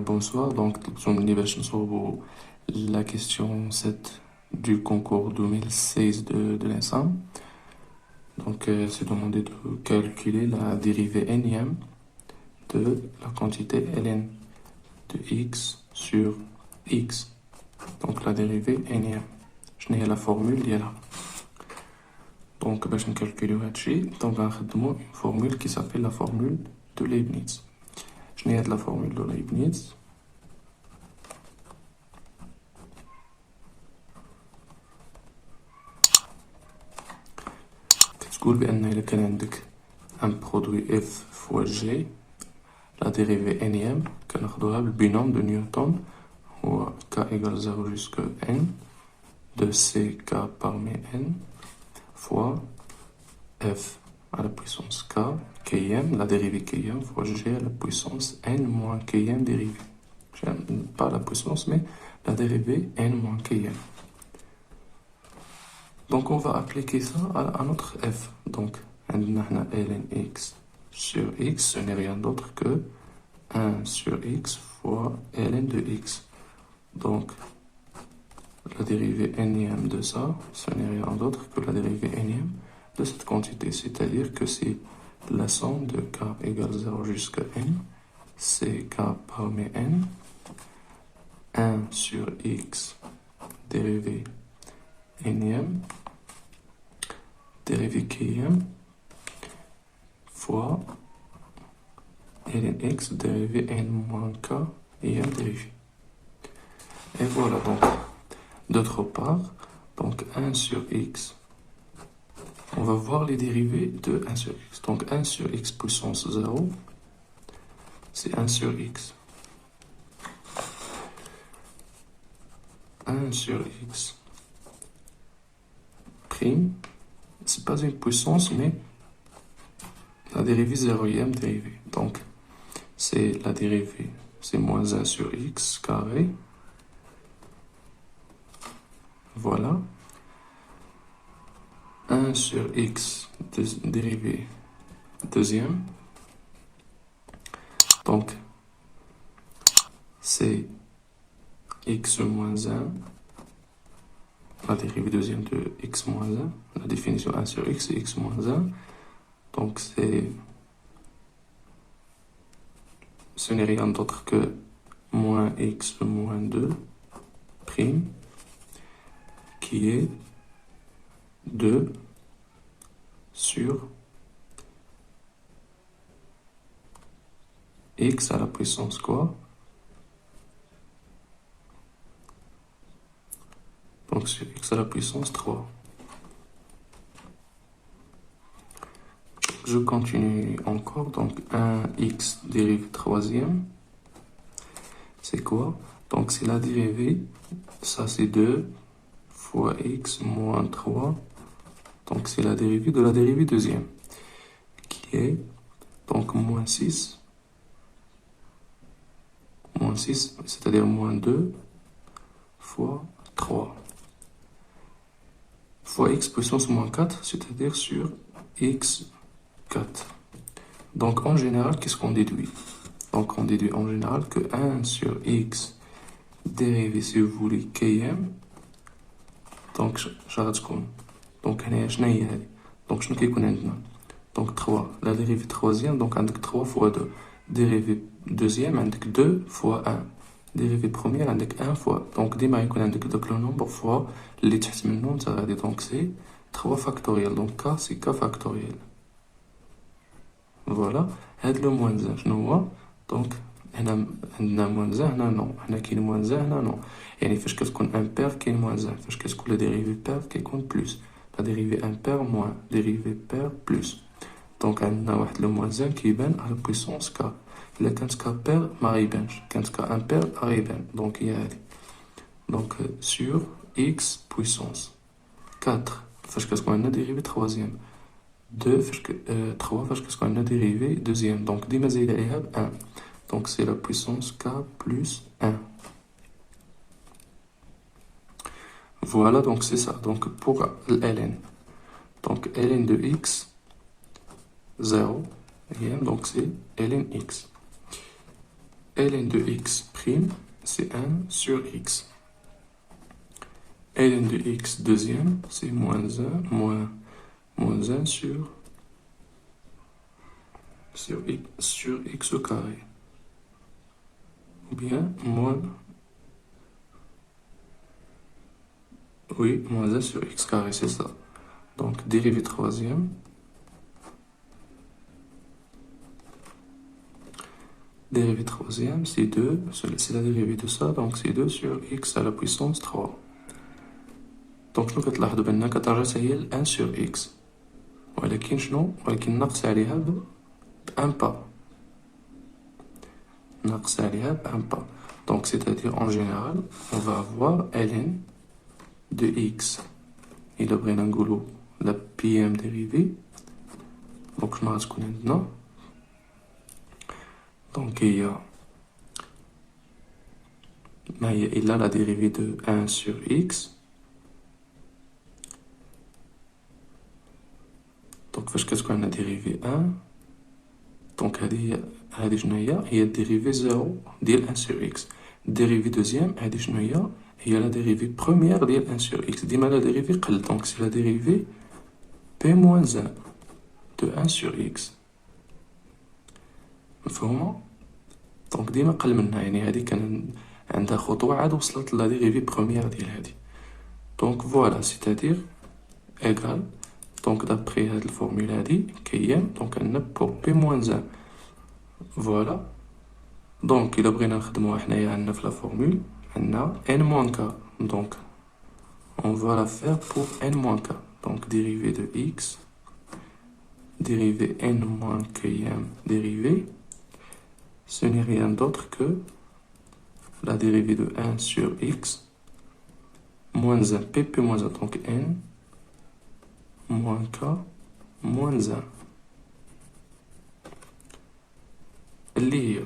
bonsoir. Donc, la question 7 du concours 2016 de l'ENSAM. Donc, c'est demandé de calculer la dérivée énième de la quantité ln de x sur x. Donc, la dérivée énième. Je n'ai la formule ديالها. Donc, باش نكالكوليو هادشي donc غنخدمو une formule qui s'appelle la formule de Leibniz. Je n'ai la formule de Leibniz. كتقول بأن إلا كان عندك un produit f fois g la dérivée énième كناخدوها بالبينوم de Newton هو k égale 0 jusqu'à n de ck parmi n fois f à la puissance k km, la dérivée km fois g à la puissance n moins km dérivée. Pas la puissance, mais la dérivée n moins km. Donc on va appliquer ça à notre f. Donc, ln x sur x, ce n'est rien d'autre que 1 sur x fois ln de x. Donc, la dérivée énième de ça, ce n'est rien d'autre que la dérivée énième de cette quantité. C'est-à-dire que c'est la somme de k égale 0 jusqu'à n, c'est k parmi n, 1 sur x, dérivée énième, dérivée km, fois ln x, dérivée n moins k, et m dérivée. Et voilà donc. D'autre part, donc 1 sur x, on va voir les dérivés de 1 sur x. Donc 1 sur x puissance 0, c'est 1 sur x. 1 sur x prime, c'est pas une puissance, mais la dérivée zéroième dérivée. Donc, c'est la dérivée, c'est moins 1 sur x carré. Voilà. 1 sur x dérivée deuxième. Donc, c'est x moins 1, la dérivée deuxième de x moins 1, la définition 1 sur x, c'est x moins 1. Donc, ce n'est rien d'autre que moins x moins 2 prime, qui est 2 sur x à la puissance quoi? Donc sur x à la puissance 3. Je continue encore. Donc 1x dérivée troisième. C'est quoi? Donc c'est la dérivée. Ça c'est 2 fois x moins 3. Donc c'est la dérivée de la dérivée deuxième. Qui est donc moins 6. Moins 6, c'est-à-dire moins 2 fois 3. Fois x puissance moins 4, c'est-à-dire sur x 4. Donc en général, qu'est-ce qu'on déduit? Donc on déduit en général que 1 sur x dérivé, si vous voulez, km. Donc شغتكون donc هنايا شنو هي هذه؟ donc شنو كيكون عندنا؟ donc 3 la dérivée troisième, donc عندك 3 fois 2 dérivée deuxième عندك 2 fois 1 dérivée première عندك 1 fois donc ديما يكون عندك دوك لو نومبر fois اللي تحت منه نتا غادي donc c'est 3 factoriel donc k c'est k factoriel. Voilà. هاد لو موان 1 شنو هو؟ donc هنا عندنا موان 1 هنا نو، هنا كاين موان 1 هنا نو. يعني فاش كتكون امبير كاين موان 1، فاش كتكون لا ديريفي بير كيكون بلوس، لا ديريفي امبير موان، ديريفي بير بلوس. دونك عندنا واحد لو موان 1 كيبان على بويسونس كا. الا كانت كا بير ما غيبانش، كانت كا امبير غيبان. دونك هي هادي. دونك سور اكس بويسونس 4 فاش كتكون عندنا ديريفي تروازيام، 2 فاش 3 فاش كتكون عندنا ديريفي دوزيام. دونك ديما زايده عليها ب 1. Donc c'est la puissance k plus 1. Voilà, donc c'est ça. Donc pour ln. Donc ln de x, 0. Donc c'est ln x. ln de x' prime, c'est 1 sur x. ln de x deuxième, c'est moins 1, moins 1 sur x au carré. Ou bien moins... Oui, moins 1 sur x carré, c'est ça. Donc, dérivée troisième. Dérivée troisième, c'est 2. C'est la dérivée de ça, donc c'est 2 sur x à la puissance 3. Donc, شنو كتلاحظوا بأن كترجع هي 1 sur x. ولكن شنو؟ ولكن نقص عليها ب 1 pas. نقص عليها ب 1 pas. Donc, c'est-à-dire, en général, on va avoir ln de x. Il a بغينا نقولوا la pm dérivée. Donc, شنو غتكون عندنا؟ Donc, il a la dérivée de 1 sur x. Donc, فاش كتكون عندنا dérivée 1. Donc, هذه شنو هي dérivée 0 ديال 1 sur x. Dérivée deuxième, هذه شنو هي la dérivée première ديال 1 sur x. ديما la dérivée قل. Donc, c'est la dérivée p-1 de 1 sur x. مفهومة؟ دونك ديما قل منها، يعني هادي كان عندها خطوة عاد وصلت لا ديريفي بروميير ديال هادي. دونك فوالا سيتادير ايغال. دونك دابخي هاد الفورمول هادي كيام، دونك عندنا بور بي موان 1. فوالا. دونك الا بغينا نخدموها حنايا عندنا في لا فورمول عندنا ان موان كا. دونك on va la faire pour n moins k. Donc dérivée de x, dérivée n moins km dérivée, ce n'est rien d'autre que la dérivée de 1 sur x moins 1 pp moins 1, donc n moins k moins 1 اللي هي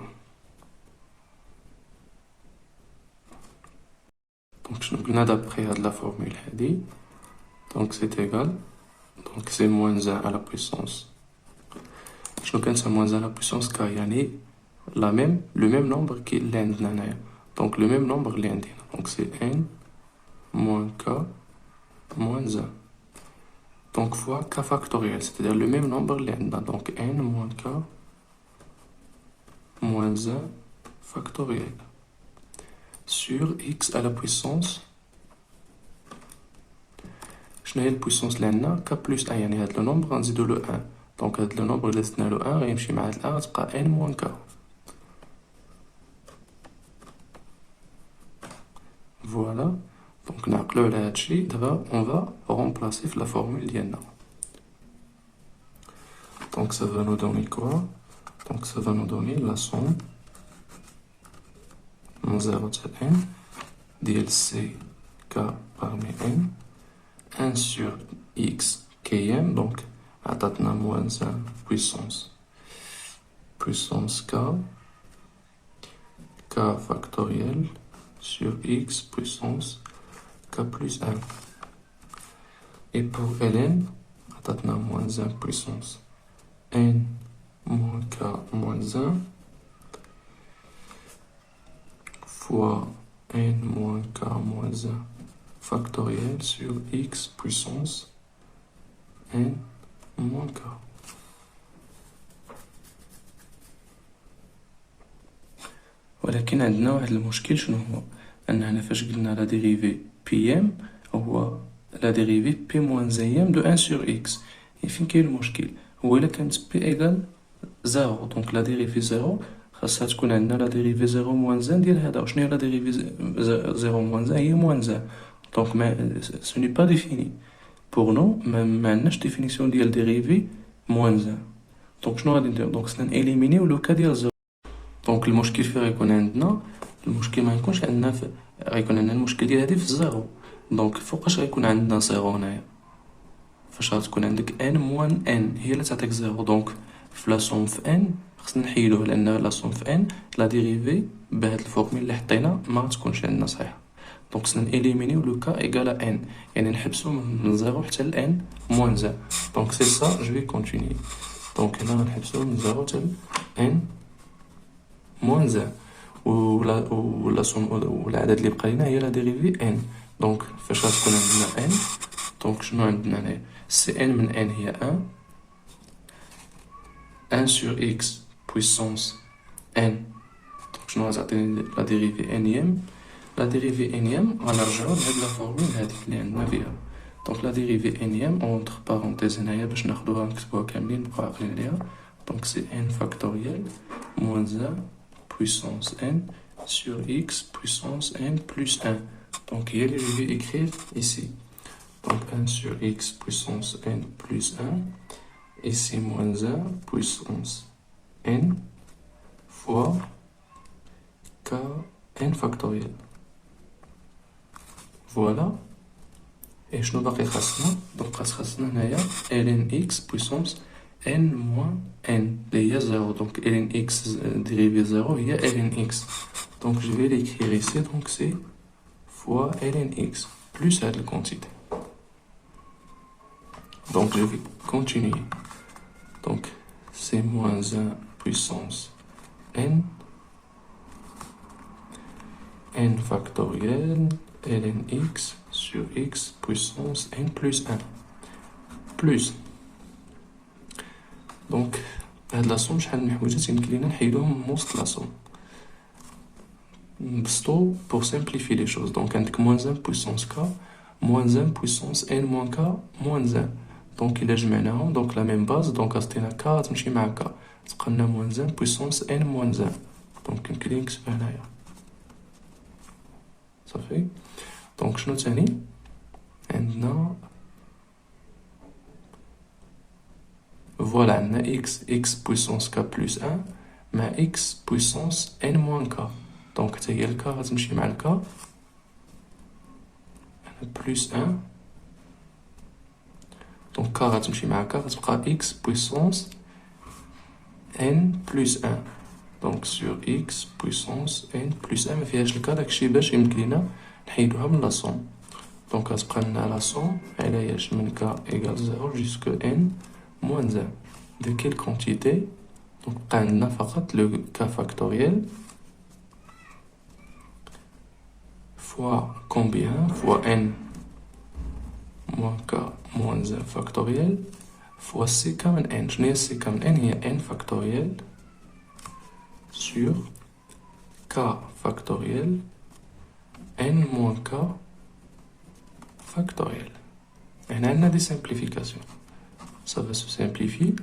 donc شنو قلنا d'après هاد la formule هادي. donc c'est égal, donc c'est moins 1 à la puissance شنو كان c'est moins 1 à la puissance k يعني le même nombre qui est l'un. Donc le même nombre l'un. Donc c'est n moins k moins 1. Donc fois k factoriel, c'est-à-dire le même nombre l'un. Donc n moins k moins 1 factoriel sur x à la puissance. شنو هي البويسونس اللي عندنا؟ k plus 1 يعني هاد le nombre غنزيدو له 1. Donc هاد le nombre اللي زدنا له 1 غيمشي مع هاد 1 غتبقى n moins k. Voilà, donc نعقلو على هادشي. دابا on va remplacer في la formule ديالنا. Donc ça va nous donner quoi? Donc ça va nous donner la somme من 0 حتى n ديال c k parmi n 1 sur x km. Donc عطاتنا moins 1 puissance k factoriel sur x puissance k plus 1. Et pour ln, عطاتنا moins 1 puissance n moins k moins 1 fois n moins k moins 1 factoriel sur x puissance n moins k. ولكن عندنا واحد المشكل. شنو هو؟ ان هنا فاش قلنا لا ديريفي بي ام هو لا ديريفي بي موان زيام دو 1 سور اكس. يعني فين كاين المشكل؟ هو الا كانت بي ايغال زيرو، دونك لا ديريفي زيرو خاصها تكون عندنا لا ديريفي زيرو موان زان ديال هذا. وشنو هي لا ديريفي زيرو موان زان؟ هي موان زان. دونك ما سو ني با ديفيني بور نو، ما عندناش ديفينيسيون ديال ديريفي موان زان. دونك شنو غادي ندير؟ دونك خصنا اليمينيو لو كا ديال زيرو. دونك المشكل فين غيكون عندنا؟ المشكل ما يكونش عندنا غيكون عندنا المشكل ديال هادي في الزيرو. دونك فوقاش غيكون عندنا زيرو هنايا؟ فاش غتكون عندك ان موان ان هي اللي تعطيك زيرو. دونك في لا سوم في ان خصنا نحيدوه، لان لا سوم في ان لا ديريفي بهاد الفورمول اللي حطينا ما غتكونش عندنا صحيحه. دونك خصنا اليمينيو لو كا ايغال ان، يعني نحبسو من زيرو حتى ل ان موان زان. دونك سي سا جو في كونتينيي. دونك هنا غنحبسو من زيرو حتى ل ان موان زان. ولا سوم والعدد اللي بقى لنا هي لا ديريفي ان. دونك فاش غتكون عندنا ان، دونك شنو عندنا هنايا؟ سي ان من ان هي ان، ان سور اكس بويسونس ان. دونك شنو غتعطيني لا ديريفي انيام؟ لا ديريفي انيام غنرجعو لهاد لا فورمول هادي اللي عندنا فيها. دونك لا ديريفي انيام اونتر بارونتيز هنايا باش ناخدوها نكتبوها كاملين نبقاو عاقلين عليها. دونك سي ان فاكتوريال موان ان puissance n sur x puissance n plus 1. Donc, je vais écrire ici. Donc, 1 sur x puissance n plus 1. Ici, moins 1 puissance n fois k n factoriel. Voilà. Et je n'ai pas donc, ln x puissance n moins n, il y a 0, donc ln x dérivé 0, il y a ln x. Donc je vais l'écrire ici, donc c'est fois ln x, plus la quantité. Donc je vais continuer. Donc c'est moins 1 puissance n, n factoriel, ln x sur x puissance n plus 1, plus. دونك هاد لاصوم شحال من حوايجات يمكن لينا نحيدوهم من وسط لاصوم نبسطو بور سامبليفي لي شوز. دونك عندك موان ان بويسونس كا موان ان بويسونس ان موان كا موان ان. دونك الا جمعناهم دونك لا ميم باز، دونك عطينا كا تمشي مع كا تبقى لنا موان ان بويسونس ان موان ان. دونك يمكن لي نكتبها هنايا صافي. دونك شنو تاني عندنا؟ Voilà, on a x puissance k plus 1 mais x puissance n moins k. Donc, c'est le k, on va le k. Plus 1. Donc, k, on va k, on va x puissance n plus 1. Donc, sur x puissance n plus 1, mais il y a le k, donc je vais vous la somme. Donc, on va la somme, elle est k égale 0 jusqu'à n moins 1. De quelle quantité? Donc, on a le k factoriel fois combien? Fois n moins k moins 1 factoriel fois c comme n. Je n'ai c comme n, il y a n factoriel sur k factoriel n moins k factoriel. Et on a des simplifications. Ça va se simplifier.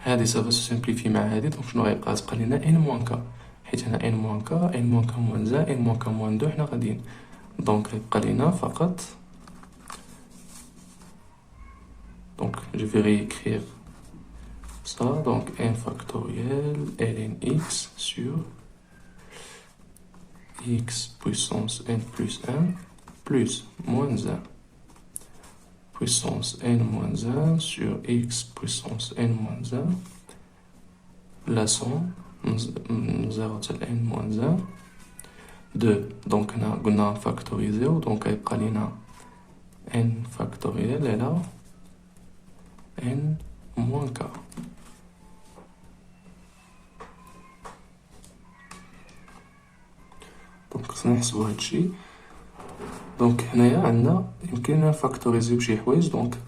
Ça va se simplifier مع هذه. Donc شنو غيبقى؟ تبقى لنا n moins k، حيت هنا n moins k n moins k moins 1 n moins k moins 2 حنا غاديين. Donc غيبقى لنا فقط. Donc je vais réécrire ça. Donc n factoriel ln x sur x puissance n plus 1 plus moins 1 puissance n moins 1 sur x puissance n moins 1, la somme, nous avons n moins 1, 2. Donc, on a factorisé, donc on a n factoriel, et là, n moins k. Donc, c'est ce دونك هنايا عندنا يمكننا نفاكتوريزيو بشي حوايج. دونك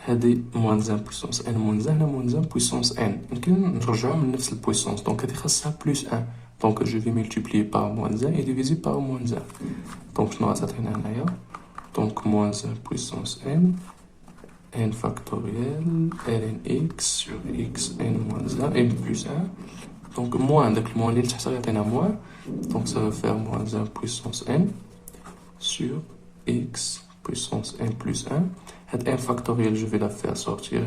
هادي موان ان بويسونس ان موان ان، هنا موان ان بويسونس ان، يمكن نرجعو من نفس البويسونس. دونك هادي خاصها بلوس ان. دونك جو في ملتيبلي بار موان ان اي ديفيزي بار موان ان. دونك شنو غتعطينا هنايا؟ دونك موان ان بويسونس ان ان فاكتوريال ان اكس سور اكس ان موان ان ان بلوس ان. دونك موان داك الموان اللي تحت غيعطينا موان. دونك سا فير موان ان بويسونس ان sur x puissance n plus 1. Cette n factoriel, je vais la faire sortir.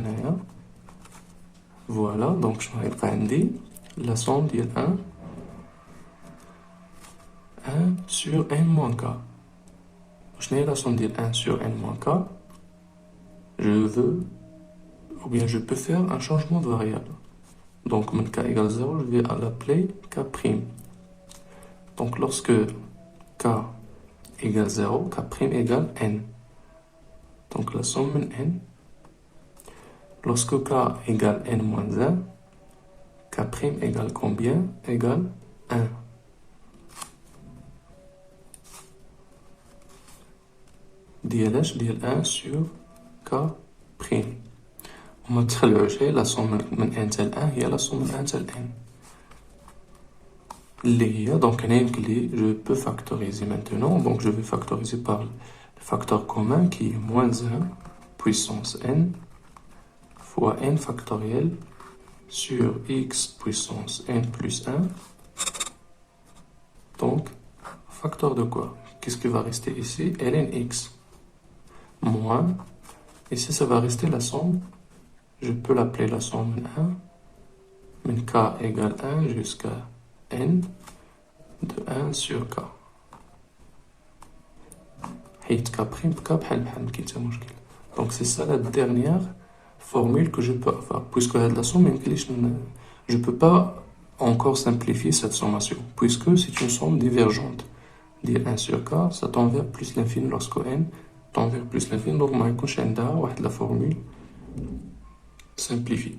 Voilà, donc je vais prendre la somme de 1 sur n moins k. Je n'ai la somme de 1 sur n moins k. Je veux, ou bien je peux faire un changement de variable. Donc, mon k égale 0, je vais l'appeler k'. Donc, lorsque k égale 0, k' égale n. Donc la somme n, lorsque k égale n moins 1, k' égale combien? Égale 1. ديال 1 sur k prime. وما تخلعوش لا صوم من ان حتى 1 هي لا صوم من 1 حتى n. اللي هي دونك هنا يمكن لي je peux factoriser maintenant, donc je vais factoriser par le facteur commun qui est moins 1 puissance n fois n factoriel sur x puissance n plus 1. Donc, facteur de quoi? Qu'est-ce qui va rester ici? ln x. Moins, ici ça va rester la somme, je peux l'appeler la somme 1, mais k égale 1 jusqu'à n de 1 sur k. حيت k prime k بحال بحال ما كاين حتى مشكل. Donc c'est ça la dernière formule que je peux avoir, puisque la somme je peux pas encore simplifier cette sommation, puisque c'est une somme divergente. Dire 1 sur k, ça tend vers plus l'infini lorsque n tend vers plus l'infini, donc ما يكونش عندها واحد la formule simplifiée.